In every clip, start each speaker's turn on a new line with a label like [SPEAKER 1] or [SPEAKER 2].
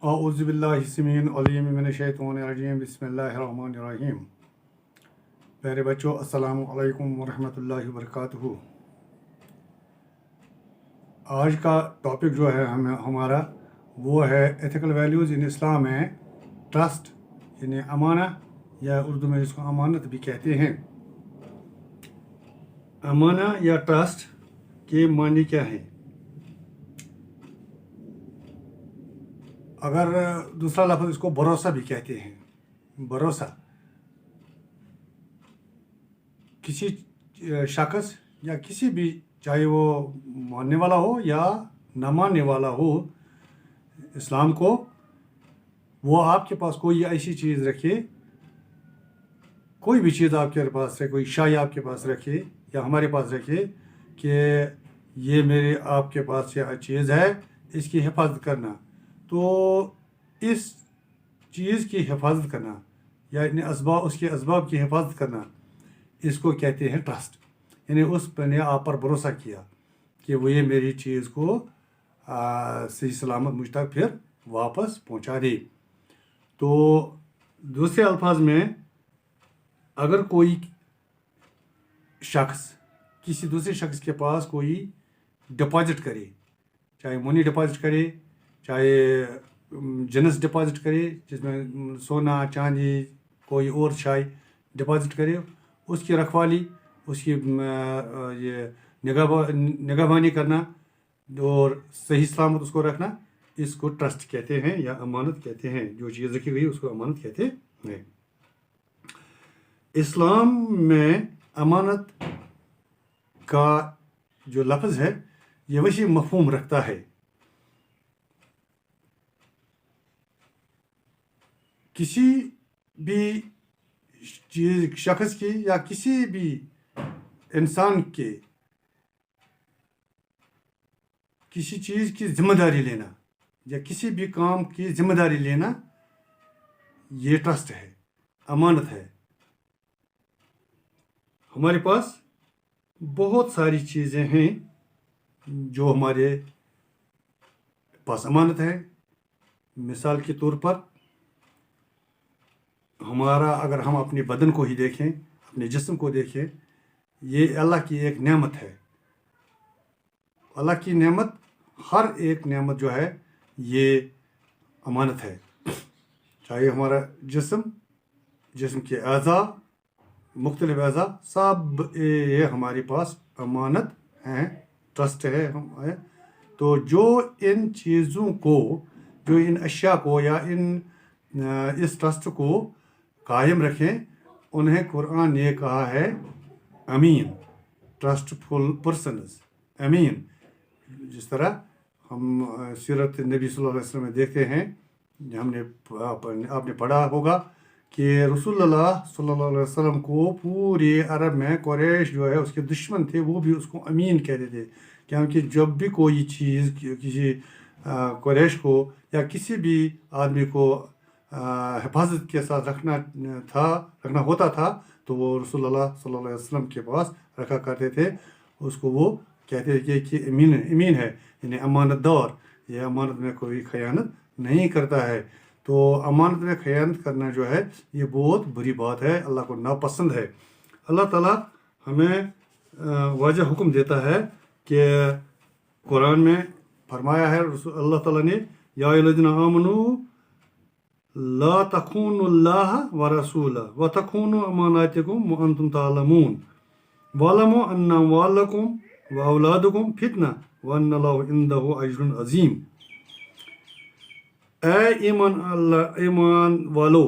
[SPEAKER 1] اعوذ باللہ السمیع العلیم من الشیطان الرجیم بسم اللہ الرحمن الرحیم۔ پیارے بچوں، السلام علیکم ورحمۃ اللہ وبرکاتہ۔ آج کا ٹاپک جو ہے ہمارا وہ ہے ایتھیکل ویلیوز ان اسلام میں ٹرسٹ یعنی امانہ، یا اردو میں جس کو امانت بھی کہتے ہیں۔ امانہ یا ٹرسٹ کے معنی کیا ہیں؟ اگر دوسرا لفظ اس کو بھروسہ بھی کہتے ہیں۔ بھروسہ کسی شخص یا کسی بھی، چاہے وہ ماننے والا ہو یا نہ ماننے والا ہو اسلام کو، وہ آپ کے پاس کوئی ایسی چیز رکھے، کوئی بھی چیز آپ کے پاس ہے، کوئی شے آپ کے پاس رکھے یا ہمارے پاس رکھے کہ یہ میرے آپ کے پاس یہ چیز ہے، اس کی حفاظت کرنا، تو اس چیز کی حفاظت کرنا یا اس کے اسباب کی حفاظت کرنا، اس کو کہتے ہیں ٹرسٹ۔ یعنی اس نے آپ پر بھروسہ کیا کہ وہ یہ میری چیز کو صحیح سلامت مجھ تک پھر واپس پہنچا دے۔ تو دوسرے الفاظ میں، اگر کوئی شخص کسی دوسرے شخص کے پاس کوئی ڈپازٹ کرے، چاہے منی ڈپازٹ کرے، چاہے جنس ڈپازٹ کرے جس میں سونا چاندی کوئی اور شے ڈپازٹ کرے، اس کی رکھوالی، اس کی یہ نگہبانی کرنا اور صحیح سلامت اس کو رکھنا، اس کو ٹرسٹ کہتے ہیں یا امانت کہتے ہیں۔ جو چیز رکھی گئی اس کو امانت کہتے ہیں۔ اسلام میں امانت کا جو لفظ ہے یہ وسیع مفہوم رکھتا ہے۔ کسی بھی چیز، شخص کی یا کسی بھی انسان کے کسی چیز کی ذمہ داری لینا یا کسی بھی کام کی ذمہ داری لینا، یہ ٹرسٹ ہے، امانت ہے۔ ہمارے پاس بہت ساری چیزیں ہیں جو ہمارے پاس امانت ہے۔ مثال کے طور پر اگر ہم اپنے بدن کو ہی دیکھیں، اپنے جسم کو دیکھیں، یہ اللہ کی ایک نعمت ہے۔ اللہ کی نعمت، ہر ایک نعمت جو ہے یہ امانت ہے۔ چاہے ہمارا جسم کے اعضاء، مختلف اعضاء، سب یہ ہمارے پاس امانت ہیں، ٹرسٹ ہے۔ تو جو ان چیزوں کو، جو ان اشیاء کو یا اس ٹرسٹ کو قائم رکھیں، انہیں قرآن نے کہا ہے امین، ٹرسٹ فل پرسنز، امین۔ جس طرح ہم سیرت نبی صلی اللہ علیہ وسلم میں دیکھتے ہیں، آپ نے پڑھا ہوگا کہ رسول اللہ صلی اللہ علیہ وسلم کو پورے عرب میں قریش جو ہے اس کے دشمن تھے، وہ بھی اس کو امین کہتے تھے، کیونکہ جب بھی کوئی چیز کسی قریش کو یا کسی بھی آدمی کو حفاظت کے ساتھ رکھنا ہوتا تھا تو وہ رسول اللہ صلی اللہ علیہ وسلم کے پاس رکھا کرتے تھے۔ اس کو وہ کہتے تھے کہ امین ہے، یعنی امانت دار، یہ امانت میں کوئی خیانت نہیں کرتا ہے۔ تو امانت میں خیانت کرنا جو ہے یہ بہت بری بات ہے، اللہ کو ناپسند ہے۔ اللہ تعالیٰ ہمیں واضح حکم دیتا ہے کہ قرآن میں فرمایا ہے اللہ تعالیٰ نے، یا الذین آمنوا لا تخونوا اللہ ورسولہ وتخونوا اماناتکم وانتم تعلمون واعلموا ان اموالکم واولادکم فتنہ وان اللہ عندہ اجر عظیم۔ اے ایمان والو،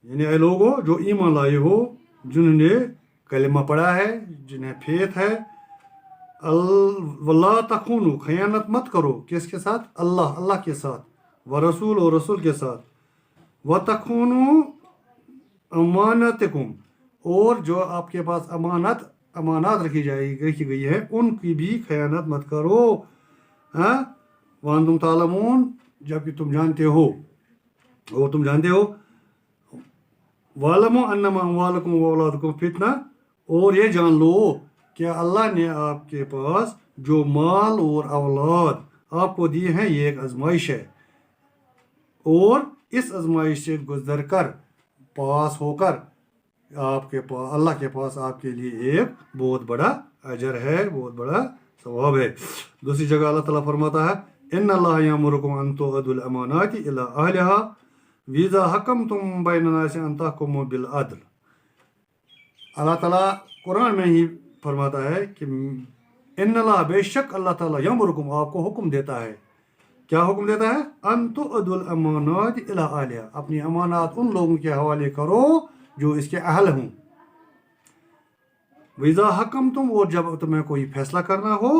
[SPEAKER 1] یعنی اے لوگو جو ایمان لائے ہو، جنہوں نے کلمہ پڑھا ہے، جنہیں فیتھ ہے، وَلَا تَخُونُوا، خیانت مت کرو، کس کے ساتھ؟ اللہ کے ساتھ، ورسول اور رسول کے ساتھ، وَتَخُونُوا اماناتکم، اور جو آپ کے پاس امانات رکھی گئی ہے ان کی بھی خیانت مت کرو، وَأَنْتُمْ تَعْلَمُونَ، جبکہ تم جانتے ہو، وَاعْلَمُوا أَنَّمَا أَمْوَالُكُمْ وَأَوْلَادُكُمْ فِتْنَةٌ، اور یہ جان لو کہ اللہ نے آپ کے پاس جو مال اور اولاد آپ کو دیے ہیں یہ ایک آزمائش ہے، اور इस आजमाइश से गुजर कर पास होकर आपके पास अल्लाह के पास आपके लिए एक बहुत बड़ा अजर है, बहुत बड़ा सवाब है। दूसरी जगह अल्लाह ताला फरमाता है इन्ना अल्लाह यअमुरुकुम अन तुअद्दुल अमानाति इला अहलिहा वीज़ा हकमतुम बैनन नासि अन तहकुमु बिल अदल। अल्लाह ताला कुरान में ही फरमाता है कि इन्ना अल्लाह, बेशक अल्लाह ताला यअमुरुकुम, आपको हुक्म देता है। क्या हुक्म देता है? अन तुअद्दुल अमानाति इला अहलिहा, अपनी अमानत उन लोगों के हवाले करो जो इसके अहल हों। वीज़ा हकम तुम, और जब तुम्हें कोई फैसला करना हो,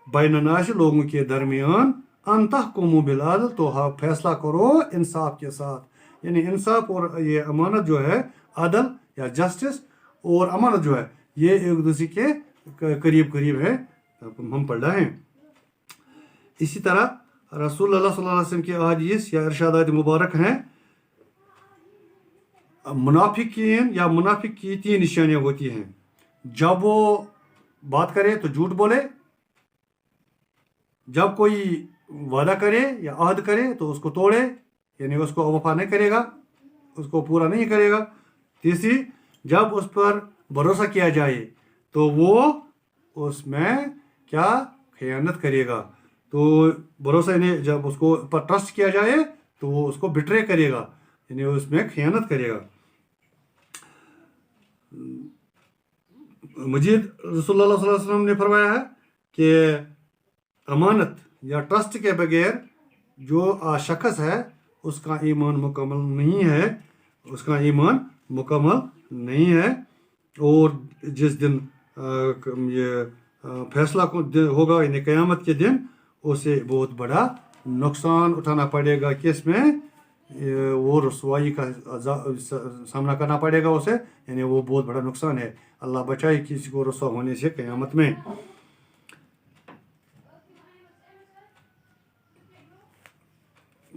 [SPEAKER 1] बैन नास, लोगों के दरमियान, अन तहकुमु बिल अदल, तो फैसला करो इंसाफ के साथ। यानी इंसाफ और ये अमानत जो है, अदल या जस्टिस और अमानत जो है, ये एक दूसरे के करीब करीब है, हम पढ़ रहे हैं। इसी तरह रसूलुल्लाह सल्लल्लाहु अलैहि वसल्लम के अहादीस या इरशादात मुबारक हैं, मुनाफिकीन या मुनाफिक की 3 निशानियाँ होती हैं। जब वो बात करे तो झूठ बोले, जब कोई वादा करे या अहद करे तो उसको तोड़े, यानी उसको वफा नहीं करेगा, उसको पूरा नहीं करेगा। तीसरी, जब उस पर भरोसा किया जाए तो वो उसमें क्या खयानत करेगा। तो भरोसा यानी जब उसको पर ट्रस्ट किया जाए तो वो उसको बिट्रे करेगा, यानी उसमें खयानत करेगा। मजीद रसूलुल्लाह सल्लल्लाहु अलैहि वसल्लम ने फरमाया है कि अमानत या ट्रस्ट के बगैर जो शख्स है उसका ईमान मुकम्मल नहीं है, उसका ईमान मुकम्मल नहीं है। और जिस दिन ये फैसला होगा, यानी क़यामत के दिन, उसे बहुत बड़ा नुकसान उठाना पड़ेगा। किस में? वो रसवाई का सामना करना पड़ेगा उसे, यानी वो बहुत बड़ा नुकसान है। अल्लाह बचाए किसी को रसवा होने से क़यामत में।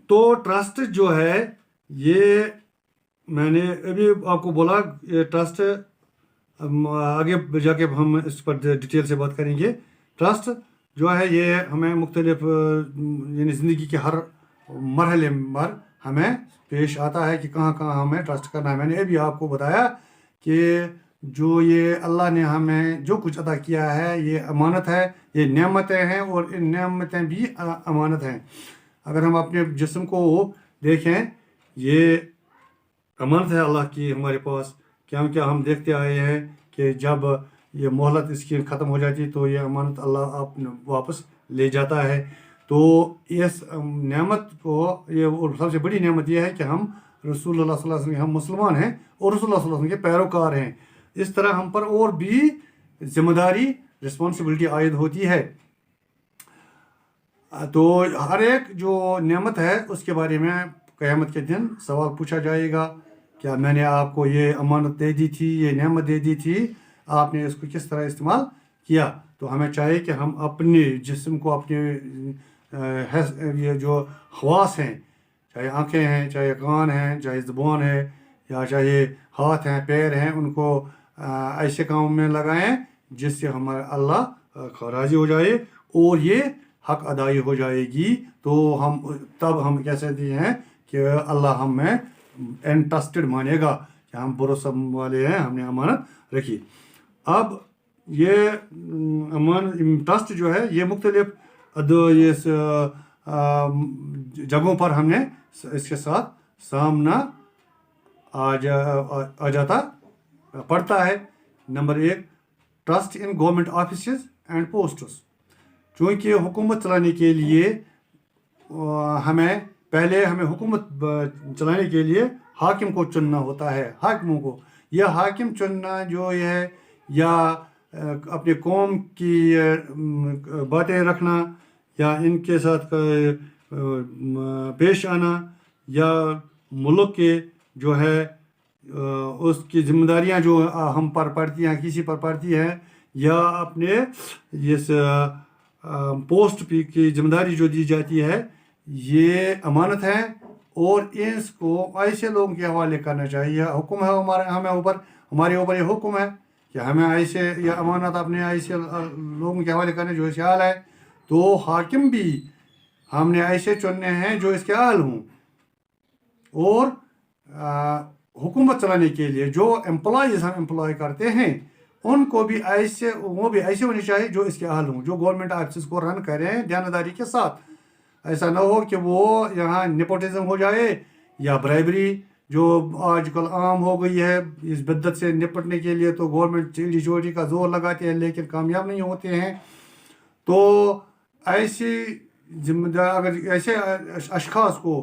[SPEAKER 1] तो ट्रस्ट जो है, ये मैंने अभी आपको बोला, ये ट्रस्ट आगे जाके हम इस पर डिटेल से बात करेंगे। ट्रस्ट जो है ये हमें मुख्तलिफ यानी ज़िंदगी के हर मरहले पर हमें पेश आता है कि कहाँ कहाँ हमें ट्रस्ट करना है। मैंने अभी आपको बताया कि जो ये अल्लाह ने हमें जो कुछ अता किया है, ये अमानत है, ये नेमतें हैं, और इन नेमतें भी अमानत हैं। अगर हम अपने जिस्म को देखें, ये अमानत है अल्लाह की हमारे पास। क्या हम देखते आए हैं कि जब ये मोहलत इसकी ख़त्म हो जाती तो ये अमानत अल्लाह आप वापस ले जाता है। तो इस नेमत को, ये सबसे बड़ी नेमत यह है कि हम रसूलुल्लाह सल्लल्लाहु अलैहि वसल्लम, हम मुसलमान हैं और रसूलुल्लाह सल्लल्लाहु अलैहि वसल्लम के पैरोकार हैं। इस तरह हम पर और भी जिम्मेदारी, रिस्पॉन्सिबिलिटी आयद होती है। तो हर एक जो नेमत है उसके बारे में क़यामत के दिन सवाल पूछा जाएगा, क्या मैंने आपको ये अमानत दे दी थी, ये नेमत दे दी थी, आपने इसको किस तरह इस्तेमाल किया। तो हमें चाहिए कि हम अपने जिस्म को, अपने ये जो हवास हैं, चाहे आँखें हैं, चाहे कान हैं, चाहे ज़ुबान है, या चाहे हाथ हैं, पैर हैं, उनको ऐसे काम में लगाएं जिससे हमारा अल्लाह राज़ी हो जाए और ये हक अदाई हो जाएगी। तो तब हम कह सकते हैं कि अल्लाह हमें इंटरेस्टेड मानेगा कि हम भरोसा वाले हैं, हमने अमानत रखी। अब ये ट्रस्ट जो है, ये मुख्तलिफ ये जगहों पर हमने इसके साथ सामना आ जाता पड़ता है। Number 1, trust in government offices and posts. चूँकि हुकूमत चलाने के लिए हमें हुकूमत चलाने के लिए हाकिम को चुनना होता है। हाकिमों को, यह हाकिम चुनना जो है, या अपने कौम की बातें रखना, या इनके साथ पेश आना, या मुल्क के जो है उसकी जिम्मेदारियां जो हम पर पड़ती हैं, किसी पर पड़ती हैं, या अपने इस पोस्ट की जिम्मेदारी जो दी जाती है, ये अमानत है। और इसको ऐसे लोगों के हवाले करना चाहिए। हुक्म है हमारे ऊपर ये हुक्म है कि हमें ऐसे या अमानत अपने ऐसे लोगों के हवाले करने जो इसके हाल है। तो हाकिम भी हमने ऐसे चुनने हैं जो इसके हाल हों। اور हुकूमत चलाने के लिए जो एम्प्लॉयज़ हम एम्प्लॉय करते हैं उनको भी ऐसे होने चाहिए जो इसके अहल हों, जो गवर्नमेंट ऑफिस को रन करें ध्यानदारी के साथ। ऐसा ना हो कि वो यहाँ नेपोटिज्म हो जाए या ब्राइबरी जो आजकल आम हो गई है। इस बिद्दत से निपटने के लिए तो गवर्नमेंट चिल्डी चोरी का जोर लगाते हैं लेकिन कामयाब नहीं होते हैं। तो ऐसी जिम्मेदार अगर ऐसे अशखास को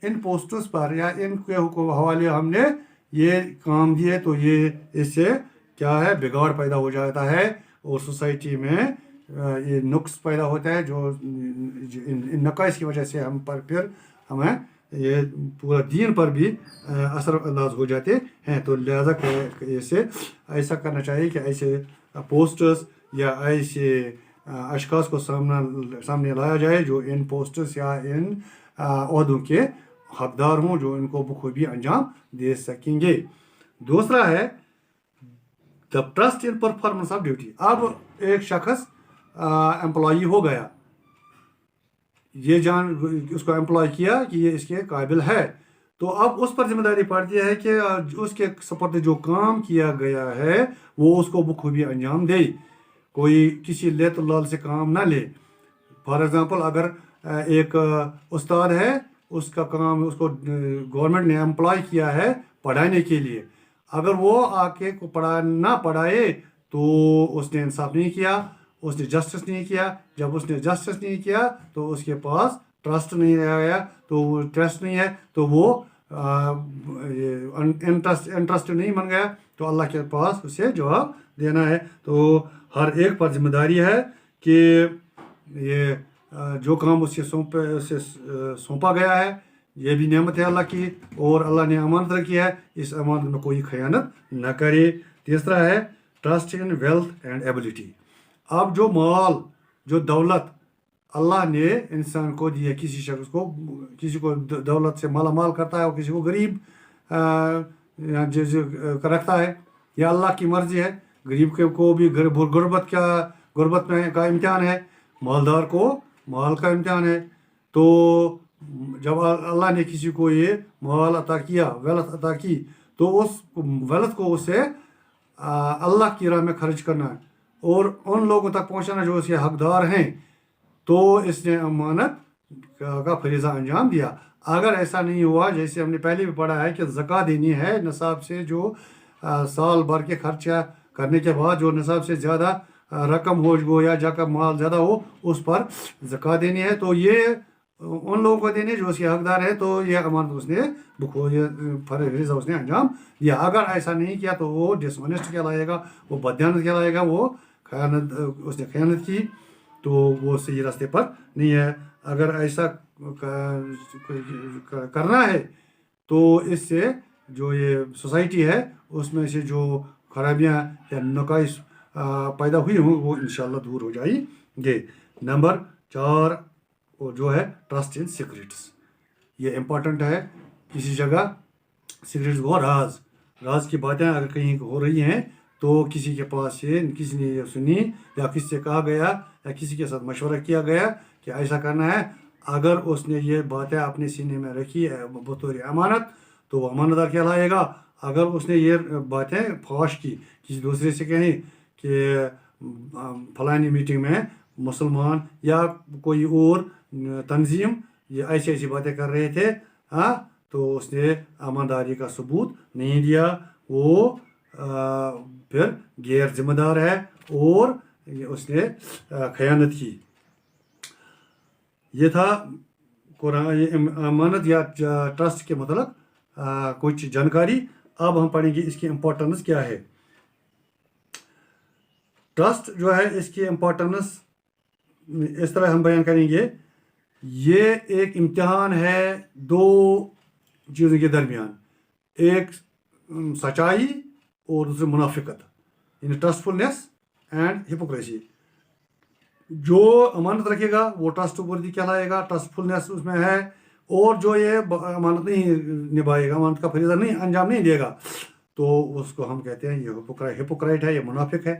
[SPEAKER 1] इन पोस्टर्स पर या इनके हवाले हमने ये काम दिए तो ये इससे क्या है बिगाड़ पैदा हो जाता है और सोसाइटी में ये नुक्स पैदा होता है जो इन नकाइस की वजह से हम पर फिर हमें ये पूरा दीन पर भी असर अंदाज हो जाते हैं। तो लिहाजा ऐसे ऐसा करना चाहिए कि ऐसे पोस्टर्स या ऐसे अशखास को सामने लाया जाए जो इन पोस्टर्स या इन ओहदों के हकदार हों, जो इनको बखूबी अंजाम दे सकेंगे। दूसरा है the trust in performance of duty. अब एक शख्स एम्प्लॉई हो गया, ये जान उसको एम्प्लॉय किया कि ये इसके काबिल है, तो अब उस पर जिम्मेदारी पड़ती है कि उसके सपुर्द जो काम किया गया है वो उसको बखूबी अंजाम दे, कोई किसी लेत लाल से काम ना ले। फॉर एग्ज़ाम्पल अगर एक उस्ताद है, उसका काम उसको गवर्नमेंट ने एम्प्लॉय किया है पढ़ाने के लिए, अगर वो आके को पढ़ाए तो उसने इंसाफ नहीं किया, उसने जस्टिस नहीं किया। जब उसने जस्टिस नहीं किया तो उसके पास ट्रस्ट नहीं आया, तो वो ट्रस्ट नहीं है तो वो इंटरेस्ट नहीं बन गया, तो अल्लाह के पास उसे जवाब देना है। तो हर एक पर जिम्मेदारी है कि ये जो काम उससे सौंपा गया है ये भी नेमत है अल्लाह की और अल्लाह ने अमानत रखी है, इस अमानत में कोई खयानत न करे। तीसरा है trust in wealth and ability. अब जो माल जो दौलत अल्लाह ने इंसान को दी है, किसी शख्स को किसी को दौलत से माला माल करता है और किसी को गरीब रखता है, यह अल्लाह की मर्जी है। गरीब को भी गुर्बत में का इम्तिहान है, मालदार को माल का इम्तिहान है। तो जब अल्लाह ने किसी को ये माल अता किया, वेल्थ अता की, तो उस वेल्थ को उसे अल्लाह की राह में खर्च करना है और उन लोगों तक पहुंचाना जो उसके हकदार हैं। तो इसने अमानत का फरीज़ा अंजाम दिया। अगर ऐसा नहीं हुआ, जैसे हमने पहले भी पढ़ा है कि ज़कात देनी है निसाब से, जो साल भर के खर्चा करने के बाद जो निसाब से ज़्यादा रकम हो या जाकर माल ज़्यादा हो उस पर ज़कात देनी है, तो ये उन लोगों को देने जो उसके हकदार है। तो ये अमानत उसने फरीज़ा उसने अंजाम दिया। अगर ऐसा नहीं किया तो वो डिसऑनेस्ट कहलाएगा, वो बदयानत कहलाएगा, वो खयानत उसने खयानत की, तो वो सही रास्ते पर नहीं है। अगर ऐसा करना है तो इससे जो ये सोसाइटी है उसमें से जो खराबियाँ या नकाइस पैदा हुई हों वो इंशाल्लाह दूर हो जाएंगे। नंबर 4 और जो है ट्रस्ट इन सीक्रेट्स। ये इम्पोर्टेंट है। किसी जगह सीक्रेट्स को राज की बातें अगर कहीं हो रही हैं तो किसी के पास से किसी ने सुनी या किसी से कहा गया या किसी के साथ मशवरा किया गया कि ऐसा करना है, अगर उसने ये बातें अपने सीने में रखी है बतौर अमानत तो वो अमानतदार कहलाएगा। अगर उसने ये बातें फाश की, किसी दूसरे से कहें कि फलानी मीटिंग में मुसलमान या कोई और तंजीम ये ऐसी ऐसी बातें कर रहे थे, हाँ, तो उसने ईमानदारी का सबूत नहीं दिया, वो फिर गैर जिम्मेदार है और उसने खयानत की। ये था कुरान अमानत या ट्रस्ट के मतलब कुछ जानकारी। अब हम पढ़ेंगे इसकी इम्पोर्टेंस क्या है। ट्रस्ट जो है इसकी इम्पोर्टेंस इस तरह हम बयान करेंगे, ये एक इम्तिहान है दो चीज़ों के दरमियान, एक सच्चाई और दूसरी मुनाफिकत, यानी ट्रस्टफुलनेस एंड हिपोक्रेसी। जो अमानत रखेगा वो ट्रस्ट वर्दी कहलाएगा, ट्रस्टफुलनेस उसमें है, और जो ये अमानत नहीं निभाएगा, अमानत का फरीज़ा नहीं अंजाम नहीं देगा, तो उसको हम कहते हैं ये हिपोक्राइट है, ये मुनाफिक है।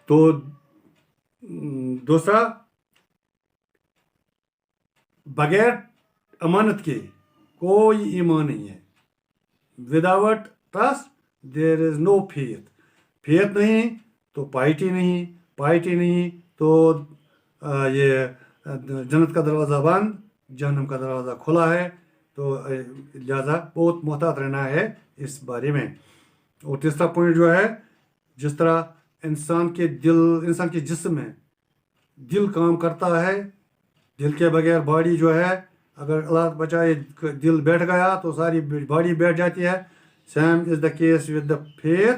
[SPEAKER 1] तो दूसरा, बगैर अमानत के कोई ईमान नहीं है। Without trust there is no faith. Faith नहीं तो पाइटी नहीं, पाइटी नहीं तो ये जन्नत का दरवाज़ा बंद, जहन्नम का दरवाज़ा खुला है। तो लिहाजा बहुत मोहतात रहना है इस बारे में। और तीसरा पॉइंट जो है, जिस तरह इंसान के जिस्म में दिल काम करता है, दिल के बगैर बॉडी जो है, अगर अल्लाह बचाए दिल बैठ गया तो सारी बॉडी बैठ जाती है। Same is the case with the faith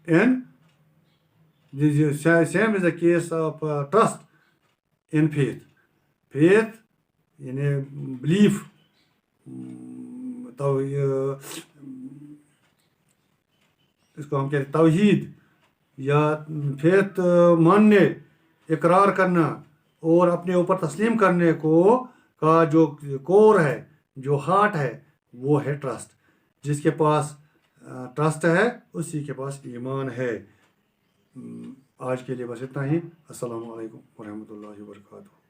[SPEAKER 1] in same is the case of trust in faith. Faith यानी बिलीफ, तो इसको हम कहते हैं तौहीद या फेथ, मानने, इकरार करना और अपने ऊपर तस्लीम करने को का जो कोर है, जो हार्ट है, वो है ट्रस्ट। जिसके पास ट्रस्ट है उसी के पास ईमान है। आज के लिए बस इतना ही। अस्सलामु अलैकुम वरहमतुल्लाहि वबरकातुहू।